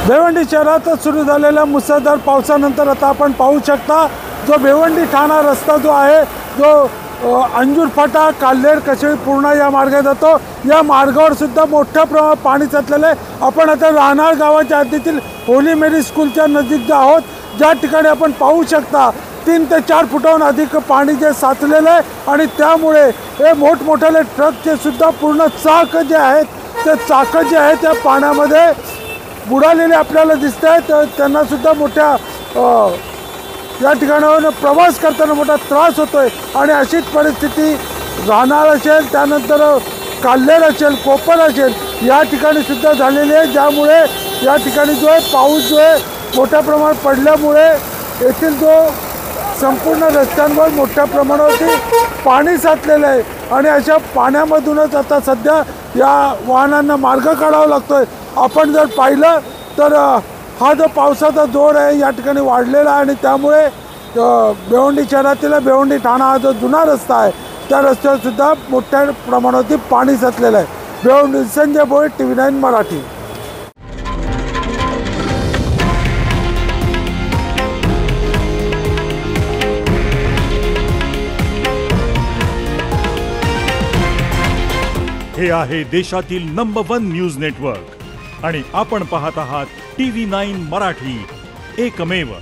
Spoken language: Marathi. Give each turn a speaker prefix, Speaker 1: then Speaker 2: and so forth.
Speaker 1: भिवंडी शहरात सुरू झालेल्या मुसळधार पावसानंतर आता आपण पाहू शकता जो भिवंडी ठाणा रस्ता जो आहे जो अंजूर फाटा काल्हेर कशेळी पूर्णा या मार्गाने जातो या मार्गावर सुद्धा मोठ्या प्रमाणात पाणी साचलेलं आहे। आपण आता राहणार गावाच्या हद्दीतील होली मेरी स्कूलच्या नजीक आहोत, ज्या ठिकाणी आपण पाहू शकता 3 ते 4 फुटाहून अधिक पाणी जे साचलेलं आहे आणि त्यामुळे हे मोठमोठे ट्रकचे सुद्धा पूर्ण चाक जे आहेत ते चाक जे आहेत त्या पाण्यामध्ये बुडालेले आपल्याला दिसत आहेत। त्यांना सुद्धा मोठ्या या ठिकाणावरून प्रवास करताना मोठा त्रास होतोय आणि अशीच परिस्थिती राहणार असेल, त्यानंतर काल्हेर असेल, कोपर असेल या ठिकाणी सुद्धा झालेली आहे, ज्यामुळे या ठिकाणी जो आहे पाऊस जो आहे मोठ्या प्रमाणात पडल्यामुळे येथील जो संपूर्ण रस्त्यांवर मोठ्या प्रमाणावरती पाणी साचलेलं आहे आणि अशा पाण्यामधूनच आता सध्या या वाहनांना मार्ग काढावा लागतोय। आपण जर पाहिलं तर हा जो पावसाचा जोर आहे या ठिकाणी वाढलेला आहे आणि त्यामुळे भिवंडी शहरातील भिवंडी ठाणा हा जो जुना रस्ता आहे त्या रस्त्यावर सुद्धा मोठ्या प्रमाणावरती पाणी साचलेलं आहे। भिवंडी संजय भोई, TV9 मराठी।
Speaker 2: हे आहे देशातील नंबर 1 न्यूज नेटवर्क आणि आपण पाहत आहात TV9 मराठी, एकमेव।